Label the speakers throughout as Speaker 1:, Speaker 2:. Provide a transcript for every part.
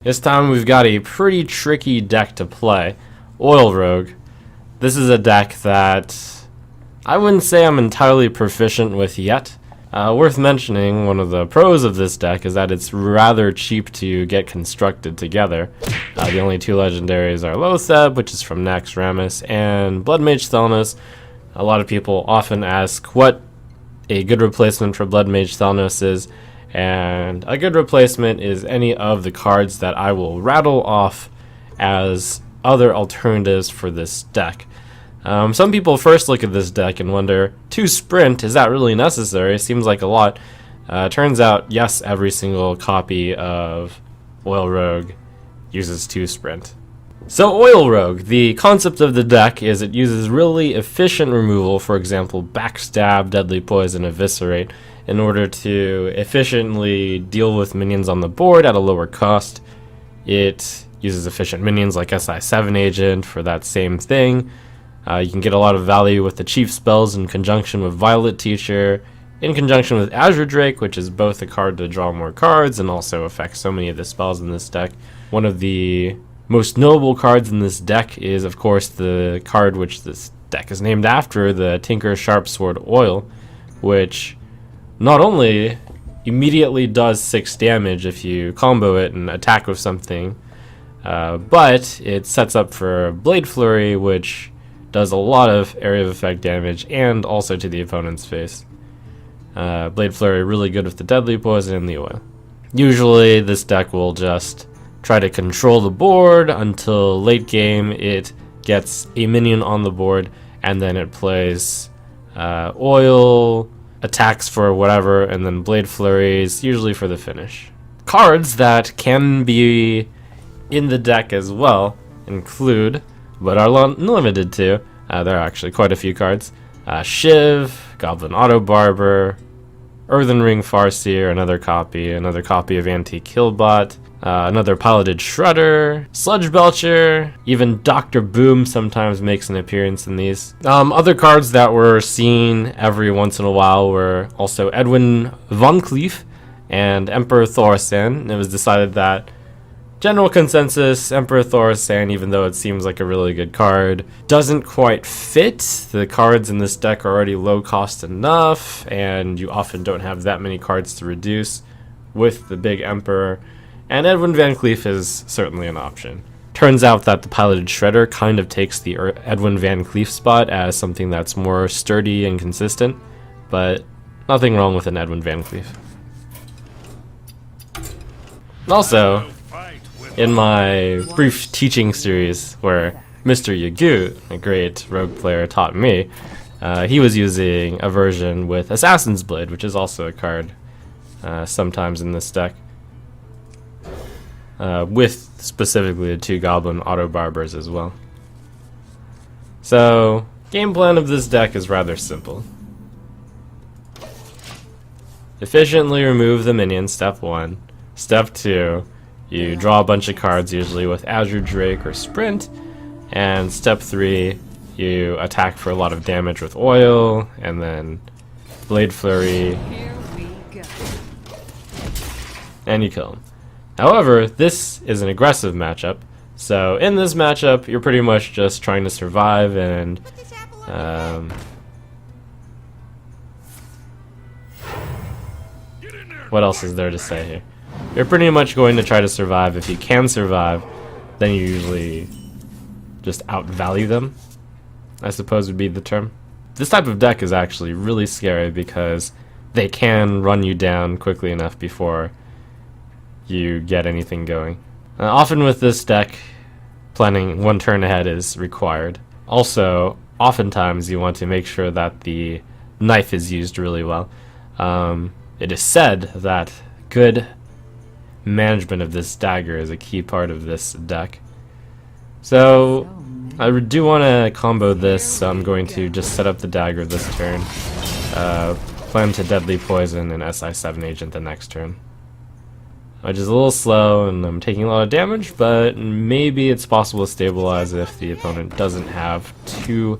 Speaker 1: This time we've got a pretty tricky deck to play, Oil Rogue. This is a deck that I wouldn't say I'm entirely proficient with yet. Worth mentioning, one of the pros of this deck is that it's rather cheap to get constructed together. The only two legendaries are Lotheb, which is from Naxxramas, and Blood Mage Thelnos. A lot of people often ask what a good replacement for Blood Mage Thelnos is, and a good replacement is any of the cards that I will rattle off as other alternatives for this deck. Some people first look at this deck and wonder, 2 sprint, is that really necessary? Seems like a lot. Turns out, yes, every single copy of Oil Rogue uses 2 sprint. So Oil Rogue, the concept of the deck is it uses really efficient removal, for example, Backstab, Deadly Poison, Eviscerate, in order to efficiently deal with minions on the board at a lower cost. It uses efficient minions like SI7 Agent for that same thing. You can get a lot of value with the chief spells in conjunction with Violet Teacher, in conjunction with Azure Drake, which is both a card to draw more cards and also affects so many of the spells in this deck. One of the most notable cards in this deck is, of course, the card which this deck is named after, the Tinker Sharpsword Oil, which not only immediately does 6 damage if you combo it and attack with something, but it sets up for Blade Flurry, which does a lot of area of effect damage and also to the opponent's face. Blade Flurry really good with the Deadly Poison and the Oil. Usually this deck will just try to control the board until late game it gets a minion on the board and then it plays Oil, attacks for whatever, and then Blade Flurries, usually for the finish. Cards that can be in the deck as well include, but are limited to, there are actually quite a few cards, Shiv, Goblin Auto Barber, Earthen Ring Farseer, another copy of Anti-Killbot, another Piloted Shredder, Sludge Belcher, even Dr. Boom sometimes makes an appearance in these. Other cards that were seen every once in a while were also Edwin Von Cleef and Emperor Thorsan. It was decided that general consensus, Emperor Thorsan, even though it seems like a really good card, doesn't quite fit. The cards in this deck are already low cost enough, and you often don't have that many cards to reduce with the big Emperor, and Edwin Van Cleef is certainly an option. Turns out that the Piloted Shredder kind of takes the Edwin Van Cleef spot as something that's more sturdy and consistent, but nothing wrong with an Edwin Van Cleef. Also, in my brief teaching series where Mr. Yagut, a great rogue player, taught me, he was using a version with Assassin's Blade, which is also a card sometimes in this deck, with specifically the 2 Goblin Auto Barbers as well. So, game plan of this deck is rather simple. Efficiently remove the minion, step 1. Step 2, you draw a bunch of cards, usually with Azure Drake or Sprint, and step 3, you attack for a lot of damage with Oil, and then Blade Flurry, and you kill him. However, this is an aggressive matchup, so in this matchup, you're pretty much just trying to survive and what else is there to say here? You're pretty much going to try to survive. If you can survive, then you usually just outvalue them, I suppose would be the term. This type of deck is actually really scary because they can run you down quickly enough before you get anything going. Often with this deck, planning 1 turn ahead is required. Also, oftentimes you want to make sure that the knife is used really well. It is said that good management of this dagger is a key part of this deck. So I do want to combo this, so I'm going to just set up the dagger this turn, plan to Deadly Poison and SI7 Agent the next turn, which is a little slow and I'm taking a lot of damage, but maybe it's possible to stabilize if the opponent doesn't have too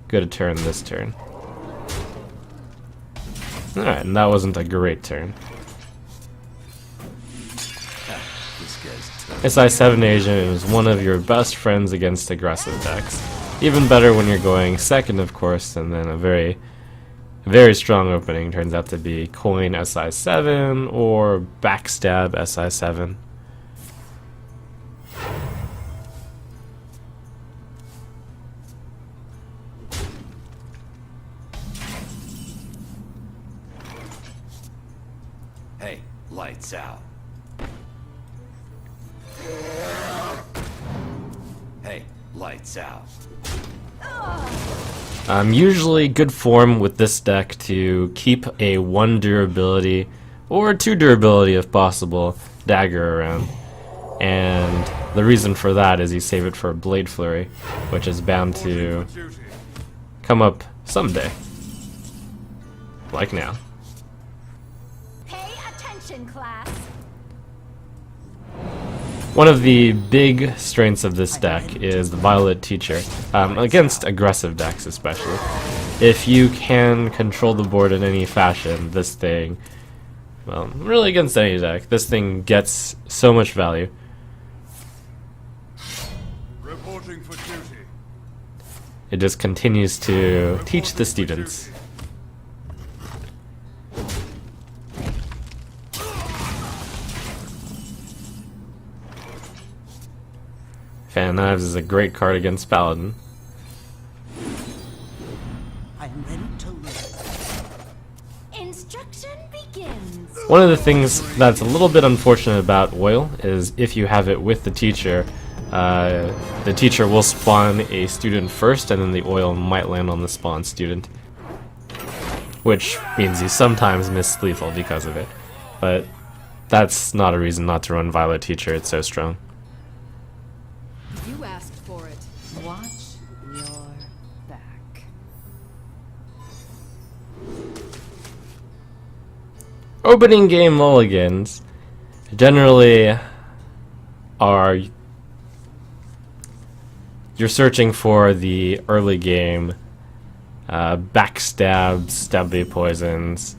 Speaker 1: good a turn this turn. Alright, and that wasn't a great turn.
Speaker 2: This guy's tough.
Speaker 1: SI7 agent is one of your best friends against aggressive decks. Even better when you're going second, of course, and then a very strong opening turns out to be coin SI7 or backstab SI7.
Speaker 2: Hey, lights out. Hey, lights out.
Speaker 1: Usually good form with this deck to keep a 1 durability, or 2 durability if possible, dagger around. And the reason for that is you save it for a Blade Flurry, which is bound to come up someday. Like now.
Speaker 3: Pay attention, class.
Speaker 1: One of the big strengths of this deck is the Violet Teacher, against aggressive decks especially. If you can control the board in any fashion, this thing, well, really against any deck, this thing gets so much value.
Speaker 4: Reporting for duty.
Speaker 1: It just continues to teach the students. Fan Knives is a great card against Paladin.
Speaker 5: I am ready to learn.
Speaker 3: Instruction begins.
Speaker 1: One of the things that's a little bit unfortunate about Oil is if you have it with the teacher will spawn a student first, and then the Oil might land on the spawn student. Which means you sometimes miss lethal because of it. But that's not a reason not to run Violet Teacher, it's so strong.
Speaker 6: You asked for it.
Speaker 5: Watch your back.
Speaker 1: Opening game mulligans generally are you're searching for the early game backstabs, deadly poisons,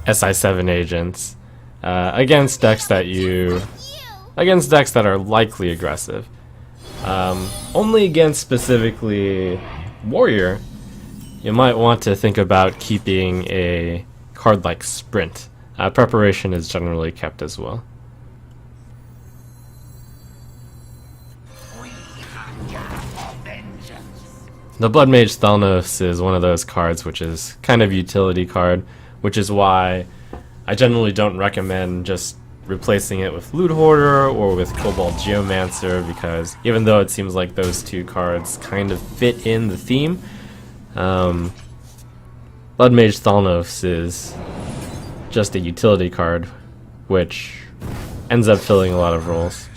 Speaker 1: SI7 agents against decks that are likely aggressive. Only against specifically Warrior, you might want to think about keeping a card like Sprint. Preparation is generally kept as well. The Blood Mage Thalnos is one of those cards which is kind of utility card, which is why I generally don't recommend just replacing it with Loot Hoarder or with Cobalt Geomancer, because even though it seems like those two cards kind of fit in the theme, Blood Mage Thalnos is just a utility card which ends up filling a lot of roles.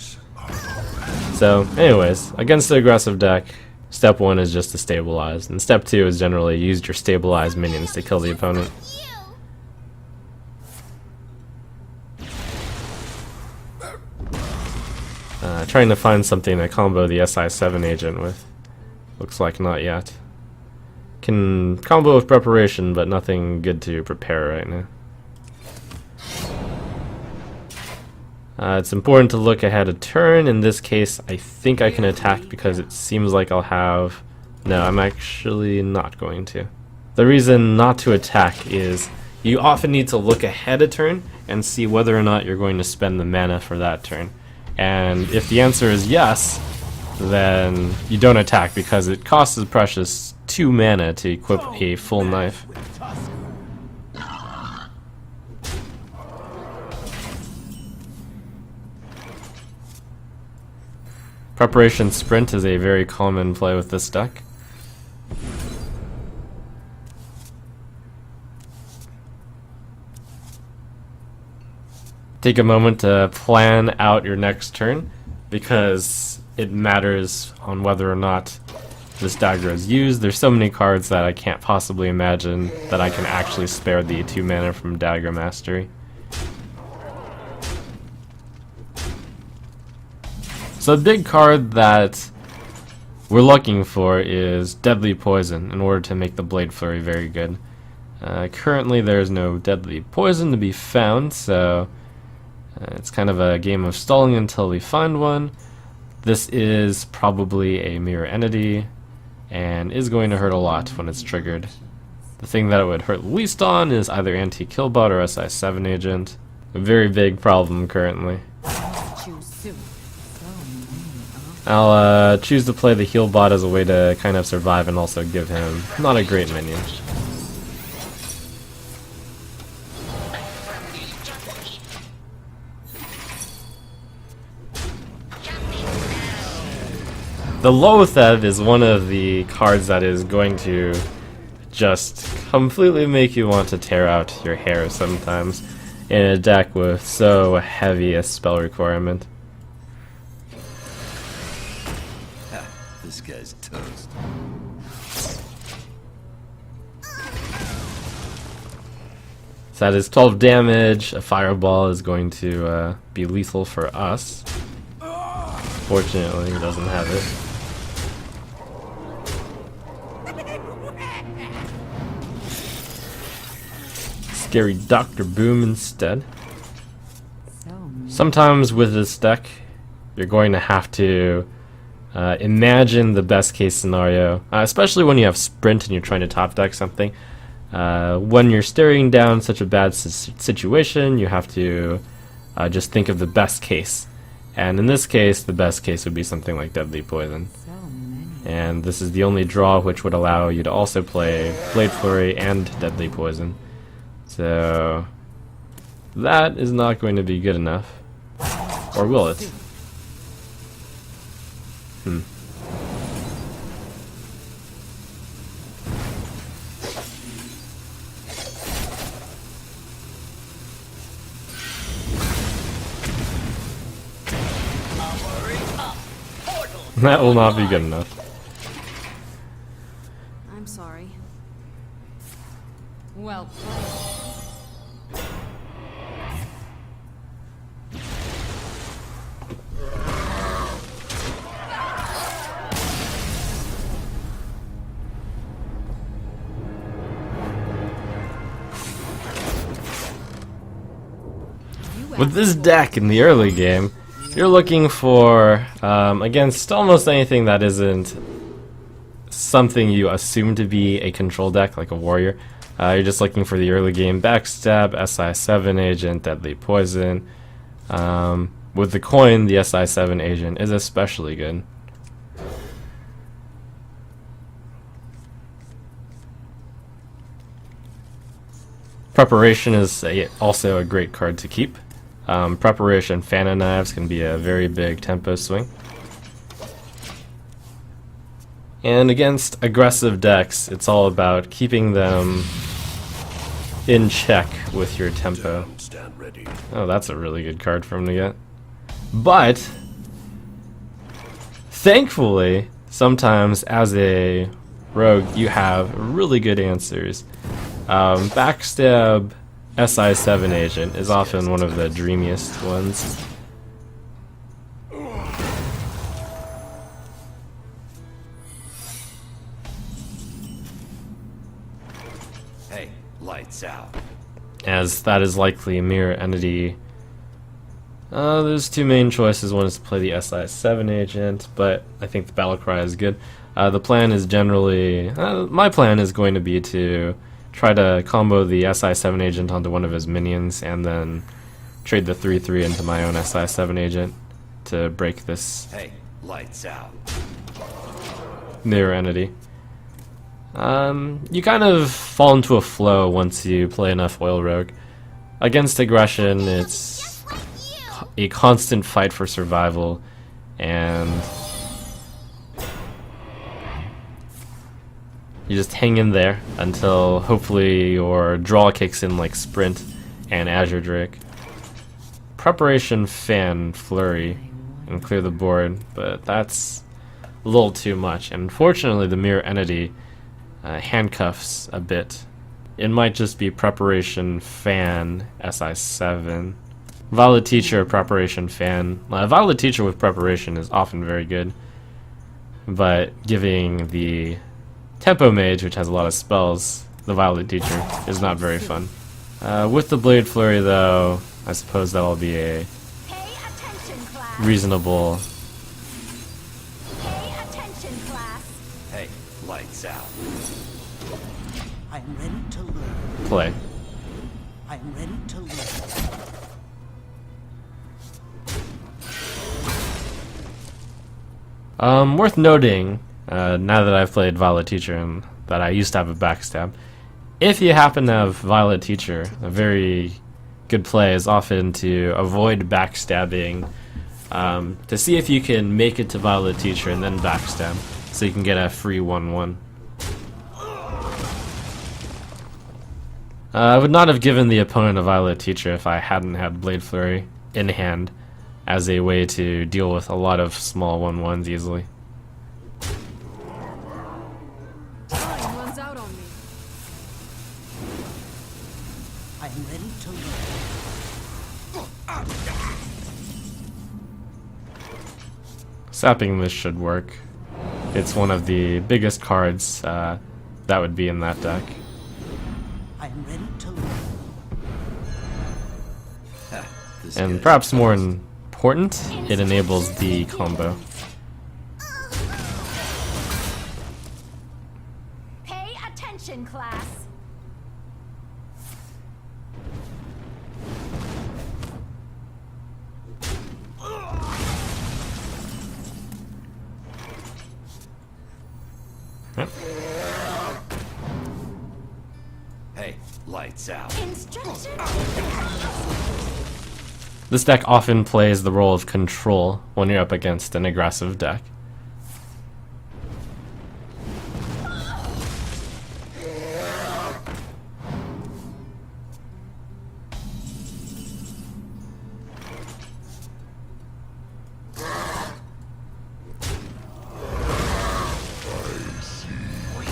Speaker 1: So anyways, against the aggressive deck, step 1 is just to stabilize, and step 2 is generally use your stabilized minions to kill the opponent. Trying to find something to combo the SI7 agent with. Looks like not yet. Can combo with preparation, but nothing good to prepare right now. It's important to look ahead a turn. In this case, I think I can attack because it seems like I'll have... No, I'm actually not going to. The reason not to attack is you often need to look ahead a turn and see whether or not you're going to spend the mana for that turn. And if the answer is yes, then you don't attack because it costs as precious 2 mana to equip a full knife. Preparation Sprint is a very common play with this deck. Take a moment to plan out your next turn, because it matters on whether or not this dagger is used. There's so many cards that I can't possibly imagine that I can actually spare the 2 mana from Dagger Mastery. So the big card that we're looking for is Deadly Poison in order to make the Blade Flurry very good. Currently there's no deadly poison to be found, so it's kind of a game of stalling until we find one. This is probably a mirror entity and is going to hurt a lot when it's triggered. The thing that it would hurt least on is either anti-killbot or SI7 agent. A very big problem currently. I'll choose to play the heal bot as a way to kind of survive and also give him not a great minion. The Loatheb is one of the cards that is going to just completely make you want to tear out your hair sometimes in a deck with so heavy a spell requirement.
Speaker 2: This guy's toast.
Speaker 1: So that is 12 damage. A fireball is going to be lethal for us. Fortunately, he doesn't have it. Scary Dr. Boom instead. Sometimes with this deck, you're going to have to imagine the best case scenario, especially when you have sprint and you're trying to top deck something. When you're staring down such a bad situation, you have to just think of the best case. And in this case, the best case would be something like Deadly Poison. And this is the only draw which would allow you to also play Blade Flurry and Deadly Poison. So that is not going to be good enough. Or will it? That will not be good enough.
Speaker 6: I'm sorry. Well played.
Speaker 1: With this deck in the early game, you're looking for, against almost anything that isn't something you assume to be a control deck, like a warrior. You're just looking for the early game backstab, SI7 agent, Deadly Poison. With the coin, the SI7 agent is especially good. Preparation is also a great card to keep. Preparation Fan of Knives can be a very big tempo swing. And against aggressive decks, it's all about keeping them in check with your tempo.
Speaker 2: Stand ready.
Speaker 1: Oh, that's a really good card for him to get. But, thankfully, sometimes as a rogue, you have really good answers. Backstab SI7 agent is often one of the dreamiest ones.
Speaker 2: Hey, lights out.
Speaker 1: As that is likely a mirror entity. There's two main choices. One is to play the SI7 agent, but I think the battle cry is good. The plan is generally... my plan is going to be to try to combo the SI7 agent onto one of his minions and then trade the 3/3 into my own SI7 agent to break this
Speaker 2: Hey, lights out.
Speaker 1: mirror entity. You kind of fall into a flow once you play enough Oil Rogue. Against aggression, it's a constant fight for survival, and you just hang in there until hopefully your draw kicks in like Sprint and Azure Drake. Preparation Fan Flurry and clear the board, but that's a little too much. And unfortunately, the mirror entity handcuffs a bit. It might just be Preparation Fan SI7. Violet Teacher, Preparation Fan. Violet Teacher with Preparation is often very good, but giving the Tempo Mage, which has a lot of spells, the Violet Teacher is not very fun. With the Blade Flurry, though, I suppose that'll be a
Speaker 3: Pay attention, class.
Speaker 1: reasonable
Speaker 3: Pay attention, class.
Speaker 2: Hey, lights out.
Speaker 5: I am ready to learn.
Speaker 1: play.
Speaker 5: I am ready to learn.
Speaker 1: Worth noting, now that I've played Violet Teacher and that I used to have a backstab, if you happen to have Violet Teacher, a very good play is often to avoid backstabbing, to see if you can make it to Violet Teacher and then backstab, so you can get a free 1-1. I would not have given the opponent a Violet Teacher if I hadn't had Blade Flurry in hand as a way to deal with a lot of small 1-1s easily.
Speaker 6: Time runs out on me.
Speaker 5: I am ready to learn.
Speaker 1: Sapping this should work. It's one of the biggest cards that would be in that deck.
Speaker 5: I am ready to learn.
Speaker 2: This
Speaker 1: And
Speaker 2: guy's
Speaker 1: perhaps more
Speaker 2: toast.
Speaker 1: important, it enables the combo.
Speaker 3: Pay attention, class.
Speaker 1: Yep.
Speaker 2: Hey, lights out.
Speaker 3: Instructions.
Speaker 1: This deck often plays the role of control when you're up against an aggressive deck.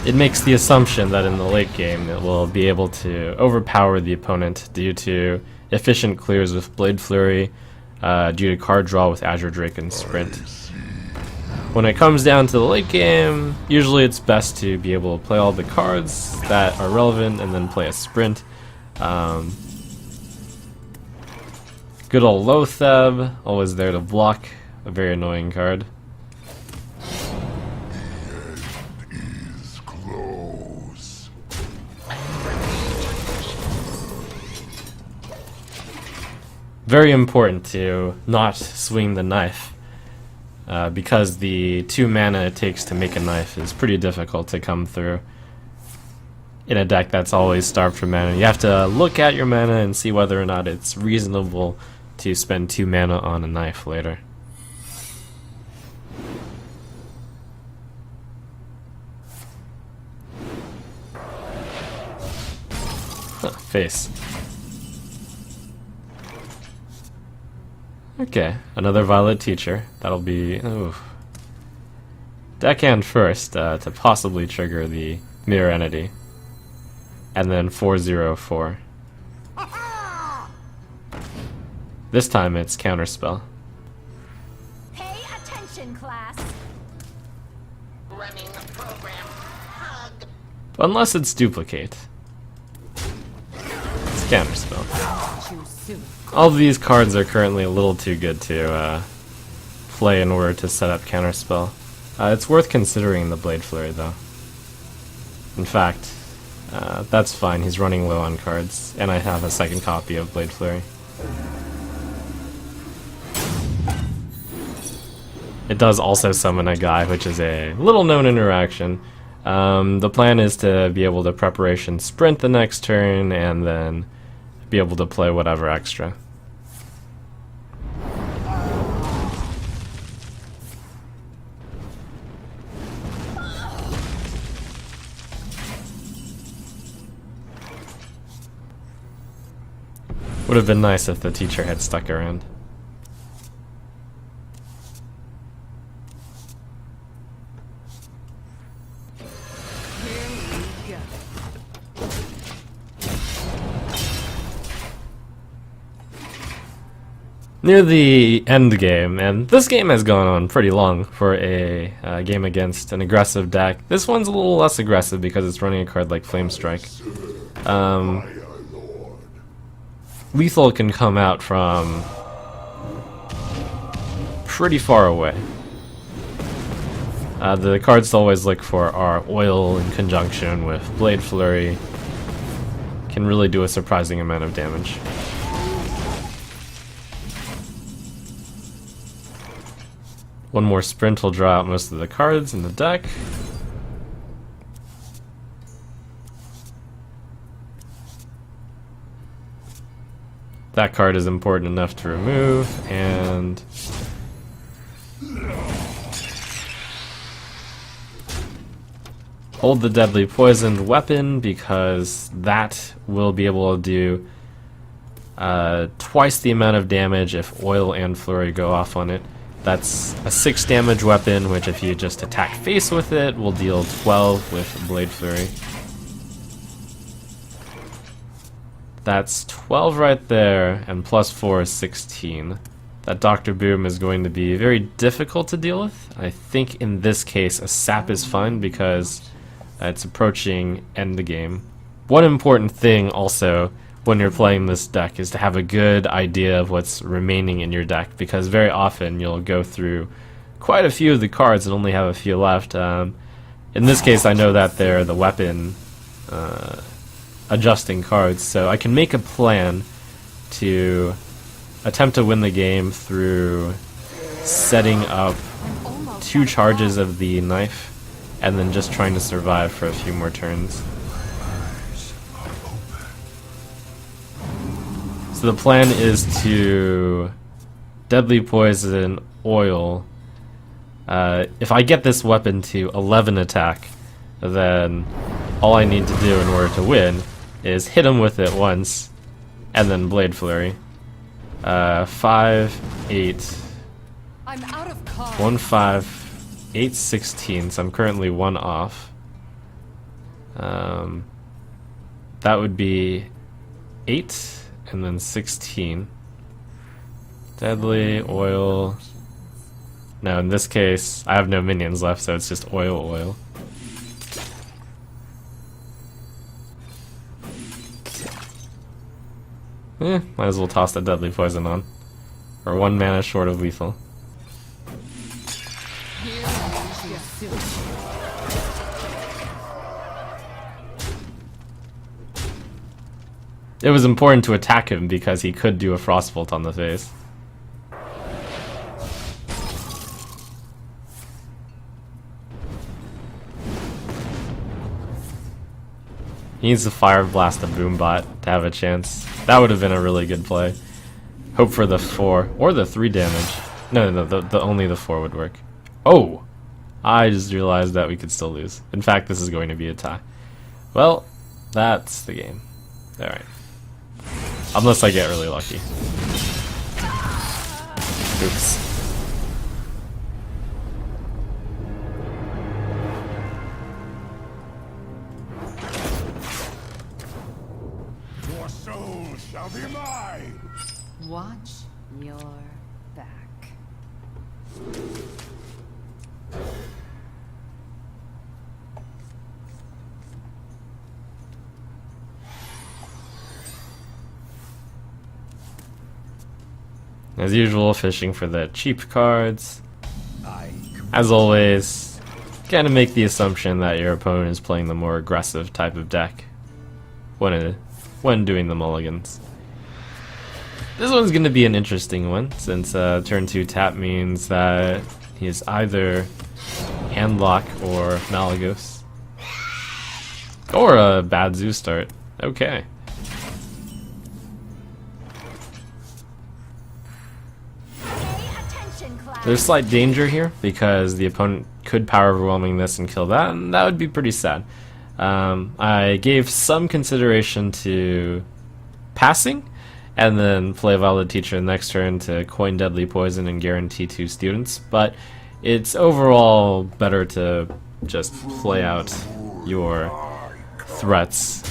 Speaker 1: It makes the assumption that in the late game it will be able to overpower the opponent due to efficient clears with Blade Flurry, due to card draw with Azure Drake and Sprint. When it comes down to the late game, usually it's best to be able to play all the cards that are relevant and then play a Sprint. Good old Lotheb, always there to block, a very annoying card. Very important to not swing the knife, because the 2 mana it takes to make a knife is pretty difficult to come through in a deck that's always starved for mana. You have to look at your mana and see whether or not it's reasonable to spend 2 mana on a knife later. Huh, face. Okay, another Violet Teacher. That'll be... ooh. Deckhand first, to possibly trigger the Mirror Entity. And then 4/0/4. This time it's Counterspell.
Speaker 3: Pay attention, class.
Speaker 1: Unless it's Duplicate. It's Counterspell.
Speaker 5: Too soon.
Speaker 1: All of these cards are currently a little too good to play in order to set up Counterspell. It's worth considering the Blade Flurry, though. In fact, that's fine. He's running low on cards, and I have a second copy of Blade Flurry. It does also summon a guy, which is a little-known interaction. The plan is to be able to Preparation Sprint the next turn, and then be able to play whatever extra. Would have been nice if the teacher had stuck around.
Speaker 6: Here we go.
Speaker 1: near the end game, and this game has gone on pretty long for a game against an aggressive deck. This one's a little less aggressive because it's running a card like Flame Strike. Lethal can come out from pretty far away. The cards to always look for are Oil in conjunction with Blade Flurry. Can really do a surprising amount of damage. One more sprint will draw out most of the cards in the deck. That card is important enough to remove, and hold the Deadly Poisoned Weapon because that will be able to do twice the amount of damage if Oil and Flurry go off on it. That's a 6 damage weapon, which if you just attack face with it, will deal 12 with Blade Flurry. That's 12 right there, and plus 4 is 16. That Dr. Boom is going to be very difficult to deal with. I think in this case a sap is fine because it's approaching end the game. One important thing also when you're playing this deck is to have a good idea of what's remaining in your deck, because very often you'll go through quite a few of the cards and only have a few left. In this case I know that they're the weapon adjusting cards, so I can make a plan to attempt to win the game through setting up 2 charges of the knife and then just trying to survive for a few more turns. So the plan is to Deadly Poison Oil. If I get this weapon to 11 attack, then all I need to do in order to win is hit him with it once and then Blade Flurry. 5, 8,
Speaker 6: I'm out of cards.
Speaker 1: 1, 5, 8, 16, so I'm currently 1 off. That would be 8 and then 16. Deadly, Oil. No, in this case, I have no minions left, so it's just Oil. Might as well toss the Deadly Poison on. Or 1 mana short of lethal. It was important to attack him because he could do a Frostbolt on the face. He needs to Fire Blast the Boombot to have a chance. That would have been a really good play. Hope for the 4 or the 3 damage. No, the only the 4 would work. Oh! I just realized that we could still lose. In fact, this is going to be a tie. Well, that's the game. Alright. Unless I get really lucky. Oops.
Speaker 4: Your soul shall be mine!
Speaker 6: Watch your back.
Speaker 1: As usual, fishing for the cheap cards. As always, kind of make the assumption that your opponent is playing the more aggressive type of deck when doing the mulligans. This one's going to be an interesting one, since turn 2 tap means that he is either Handlock or Malagos. Or a bad Zoo start. Okay. There's slight danger here because the opponent could power overwhelming this and kill that, and that would be pretty sad. I gave some consideration to passing and then play Valid Teacher the next turn to coin Deadly Poison and guarantee 2 students, but it's overall better to just play out your threats.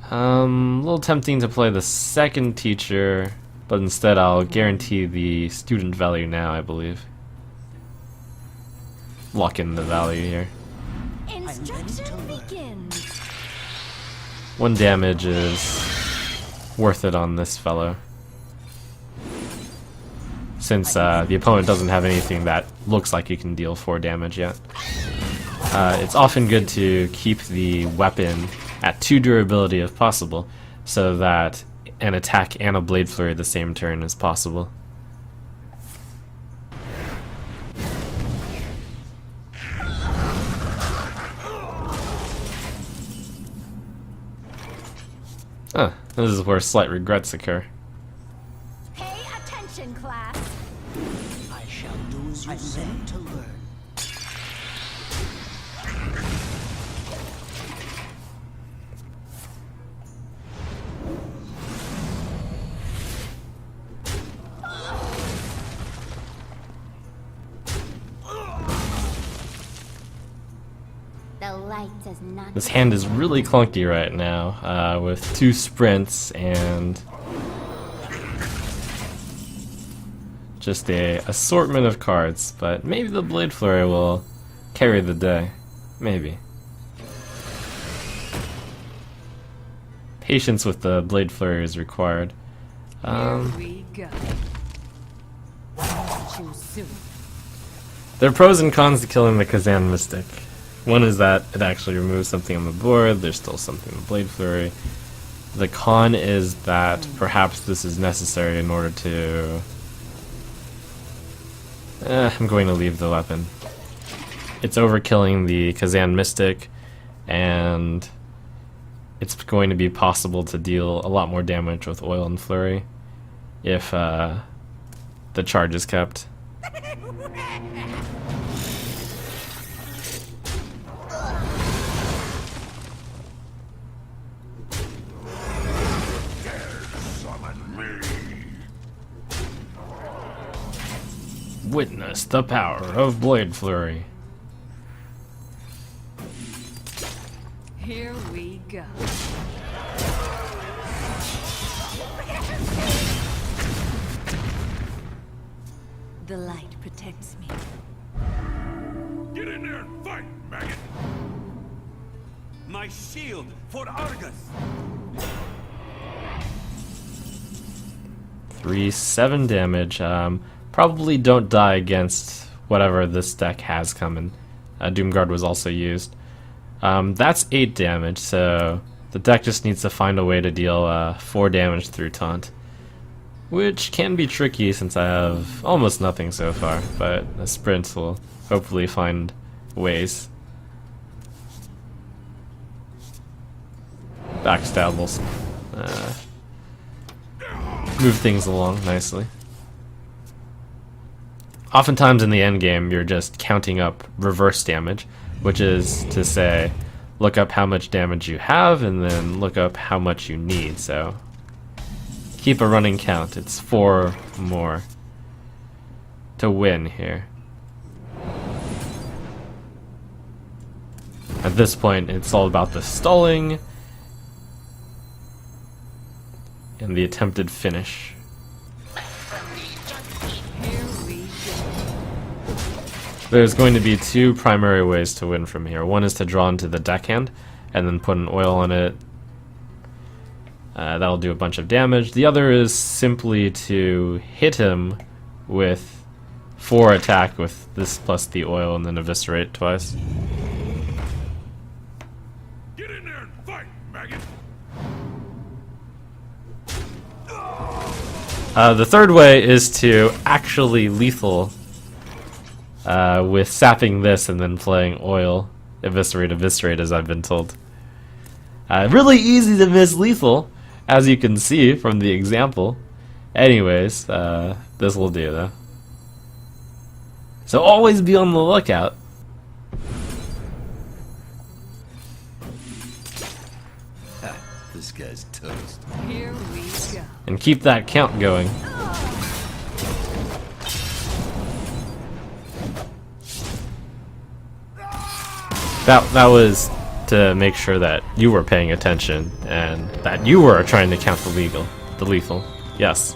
Speaker 1: A little tempting to play the second teacher, but instead I'll guarantee the student value now, I believe. Lock in the value here.
Speaker 3: Instruction begins.
Speaker 1: 1 damage is worth it on this fellow, since the opponent doesn't have anything that looks like you can deal 4 damage yet. It's often good to keep the weapon at 2 durability if possible, so that an attack and a Blade Flurry the same turn is possible. This is where slight regrets occur.
Speaker 3: Pay attention, class.
Speaker 5: I shall do as you say. Ready to learn.
Speaker 3: The light does not.
Speaker 1: This hand is really clunky right now, with 2 sprints and just a assortment of cards, but maybe the Blade Flurry will carry the day. Maybe. Patience with the Blade Flurry is required.
Speaker 6: Here we go. Too soon.
Speaker 1: There are pros and cons to killing the Kazan Mystic. One is that it actually removes something on the board, there's still something in the Blade Flurry. The con is that perhaps this is necessary in order to... I'm going to leave the weapon. It's overkilling the Kazan Mystic, and it's going to be possible to deal a lot more damage with Oil and Flurry if the charge is kept. Witness the power of Blade Flurry.
Speaker 6: Here we go. The light protects me.
Speaker 4: Get in there and fight, maggot!
Speaker 2: My shield for Argus!
Speaker 1: 3/7 damage. Probably don't die against whatever this deck has coming. Doomguard was also used. That's 8 damage, so the deck just needs to find a way to deal 4 damage through taunt, which can be tricky since I have almost nothing so far, but a sprint will hopefully find ways. Backstab will move things along nicely. Oftentimes in the end game, you're just counting up reverse damage, which is to say, look up how much damage you have and then look up how much you need. So keep a running count. It's 4 more to win here. At this point, it's all about the stalling and the attempted finish. There's going to be 2 primary ways to win from here. One is to draw into the deckhand and then put an oil on it. That'll do a bunch of damage. The other is simply to hit him with 4 attack with this plus the oil and then eviscerate twice.
Speaker 4: Get in there and fight, maggot!
Speaker 1: The third way is to actually lethal with sapping this and then playing oil, eviscerate, as I've been told. Really easy to miss lethal, as you can see from the example. Anyways, this will do though. So always be on the lookout.
Speaker 2: This guy's toast.
Speaker 6: Here we go.
Speaker 1: And keep that count going. That was to make sure that you were paying attention and that you were trying to count the lethal. Yes.